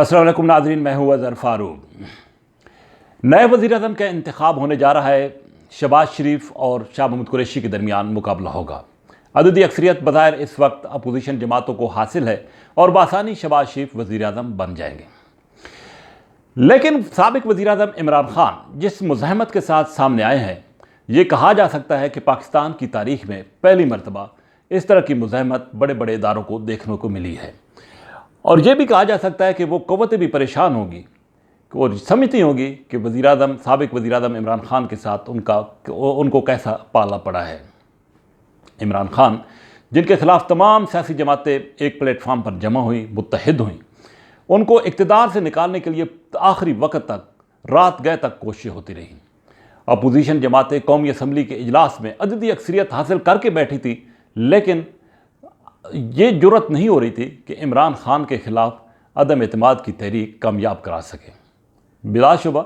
अस्सलाम वालेकुम नाज़रीन, मैं हूँ अज़हर फ़ारूक। नए वज़ीर-ए-आज़म का इंतखाब होने जा रहा है। शहबाज शरीफ और शाह महमूद कुरैशी के दरमियान मुकाबला होगा। अददी अक्सरियत बज़ाहिर इस वक्त अपोजिशन जमातों को हासिल है और बासानी शहबाज शरीफ वज़ीर-ए-आज़म बन जाएंगे। लेकिन साबिक़ वज़ीर-ए-आज़म इमरान खान जिस मुज़ाहमत के साथ सामने आए हैं, ये कहा जा सकता है कि पाकिस्तान की तारीख़ में पहली मरतबा इस तरह की मुज़ाहमत बड़े बड़े इदारों को देखने को मिली है। और ये भी कहा जा सकता है कि वो क़ुव्वतें भी परेशान होगी और समझती होगी कि वज़ीर-ए-आज़म साबिक़ वज़ीर-ए-आज़म इमरान खान के साथ उनको कैसा पाला पड़ा है। इमरान खान जिनके ख़िलाफ़ तमाम सियासी जमातें एक प्लेटफार्म पर जमा हुई, मुत्तहिद हुई, उनको इक़्तिदार से निकालने के लिए आखिरी वक्त तक, रात गए तक कोशिशें होती रहीं। अपोजिशन जमातें कौमी असम्बली के इजलास में अददी अक्सरियत हासिल करके बैठी थी, लेकिन ये जुर्रत नहीं हो रही थी कि इमरान खान के ख़िलाफ़ अदम एतमाद की तहरीक कामयाब करा सके। बिलाशुबा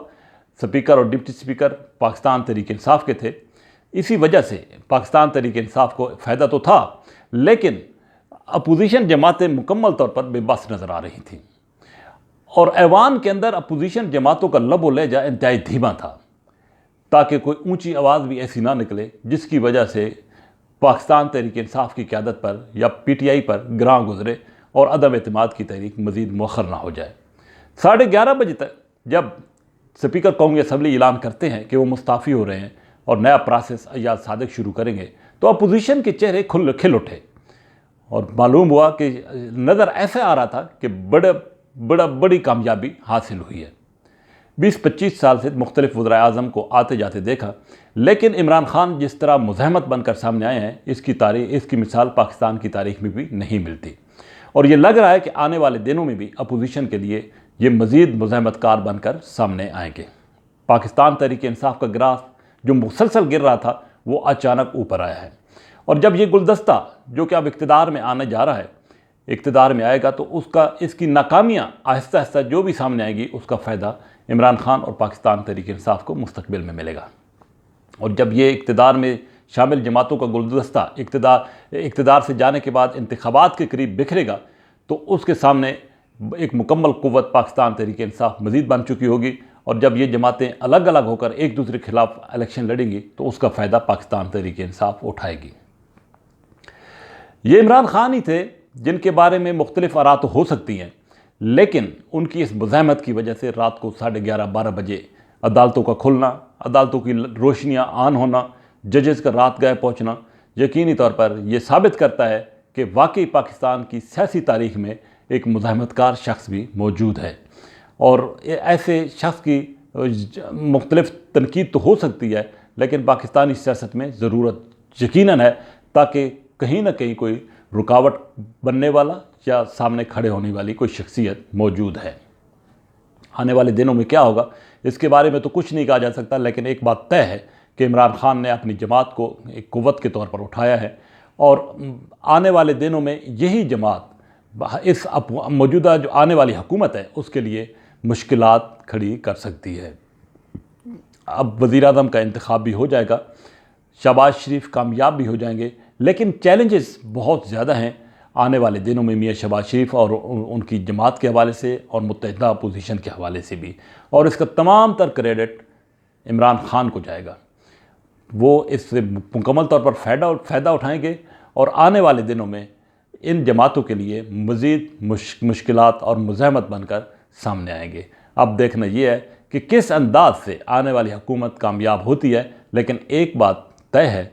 स्पीकर और डिप्टी स्पीकर पाकिस्तान तहरीक इंसाफ के थे। इसी वजह से पाकिस्तान तहरीक इंसाफ को फ़ायदा तो था, लेकिन अपोजिशन जमातें मुकम्मल तौर पर बेबस नज़र आ रही थीं और ऐवान के अंदर अपोजिशन जमातों का लब व लहजा इंतहाई धीमा था, ताकि कोई ऊँची आवाज़ भी ऐसी ना निकले जिसकी वजह से पाकिस्तान तहरीक इंसाफ की क़यादत पर या PTI पर गिरां गुजरे और अदम एतमाद की तहरीक मज़ीद मौखर ना हो जाए। 11:30 बजे तक जब स्पीकर कौमी असम्बली ऐलान करते हैं कि वो मुस्ताफ़ी हो रहे हैं और नया प्रोसेस अय्याज सादिक शुरू करेंगे, तो अपोजिशन के चेहरे खिल उठे और मालूम हुआ कि नज़र ऐसे आ रहा था कि बड़ी कामयाबी हासिल हुई है। 20-25 साल से मुख्तलिफ वज़ीर-ए-आज़म को आते जाते देखा, लेकिन इमरान खान जिस तरह मुज़ाहमत बनकर सामने आए हैं, इसकी मिसाल पाकिस्तान की तारीख़ में भी नहीं मिलती। और ये लग रहा है कि आने वाले दिनों में भी अपोजिशन के लिए ये मज़ीद मुज़ाहमतकार बनकर सामने आएंगे। पाकिस्तान तहरीक इंसाफ का ग्राफ जो मुसलसल गिर रहा था, वो अचानक ऊपर आया है। और जब ये गुलदस्ता जो कि अब इक़्तिदार में आने जा रहा है, इक़्तिदार में आएगा, तो इसकी नाकामियाँ आहिस्ता आहिस्ता जो भी सामने आएगी, उसका फ़ायदा इमरान खान और पाकिस्तान तहरीक इंसाफ को मुस्तक़बिल में मिलेगा। और जब ये इक़्तिदार में शामिल जमातों का गुलदस्ता इक़्तिदार से जाने के बाद इंतखाबात के करीब बिखरेगा, तो उसके सामने एक मुकम्मल क़ुव्वत पाकिस्तान तहरीक इंसाफ मज़ीद बन चुकी होगी। और जब ये जमातें अलग अलग होकर एक दूसरे के ख़िलाफ़ इलेक्शन लड़ेंगी, तो उसका फ़ायदा पाकिस्तान तहरीक इंसाफ उठाएगी। ये इमरान खान ही थे जिनके बारे में मुख्तलिफ आरा तो हो सकती हैं, लेकिन उनकी इस मुज़ाहमत की वजह से रात को 11:30-12 बजे अदालतों का खुलना, अदालतों की रोशनियाँ ऑन होना, जजेस का रात गए पहुँचना यकीनी तौर पर यह साबित करता है कि वाकई पाकिस्तान की सियासी तारीख़ में एक मुज़ाहमतकार शख्स भी मौजूद है। और ऐसे शख्स की मुख्तलिफ तनकीद तो हो सकती है, लेकिन पाकिस्तानी सियासत में ज़रूरत यकीनन है, ताकि कहीं ना कहीं कोई रुकावट बनने वाला या सामने खड़े होने वाली कोई शख्सियत मौजूद है। आने वाले दिनों में क्या होगा, इसके बारे में तो कुछ नहीं कहा जा सकता, लेकिन एक बात तय है कि इमरान खान ने अपनी जमात को एक क़ुव्वत के तौर पर उठाया है और आने वाले दिनों में यही जमात इस मौजूदा जो आने वाली हुकूमत है, उसके लिए मुश्किलात खड़ी कर सकती है। अब वज़ीर-ए-आज़म का इंतखाब भी हो जाएगा, शहबाज शरीफ कामयाब भी हो जाएंगे, लेकिन चैलेंजेस बहुत ज़्यादा हैं आने वाले दिनों में मियाँ शहबाज शरीफ और उनकी जमात के हवाले से और मुत्तहिदा अपोजिशन के हवाले से भी। और इसका तमाम तर क्रेडिट इमरान खान को जाएगा। वो इससे मुकम्मल तौर पर फ़ायदा उठाएंगे और आने वाले दिनों में इन जमातों के लिए मज़ीद मुश्किलात और मुज़ाहमत बनकर सामने आएंगे। अब देखना ये है कि किस अंदाज से आने वाली हुकूमत कामयाब होती है, लेकिन एक बात तय है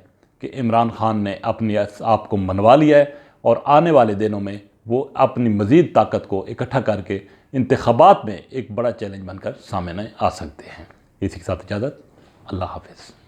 कि इमरान खान ने अपने आप को मनवा लिया है और आने वाले दिनों में वो अपनी मज़ीद ताकत को इकट्ठा करके इंतखाबात में एक बड़ा चैलेंज बनकर सामने आ सकते हैं। इसी के साथ इजाज़त, अल्लाह हाफ़िज़।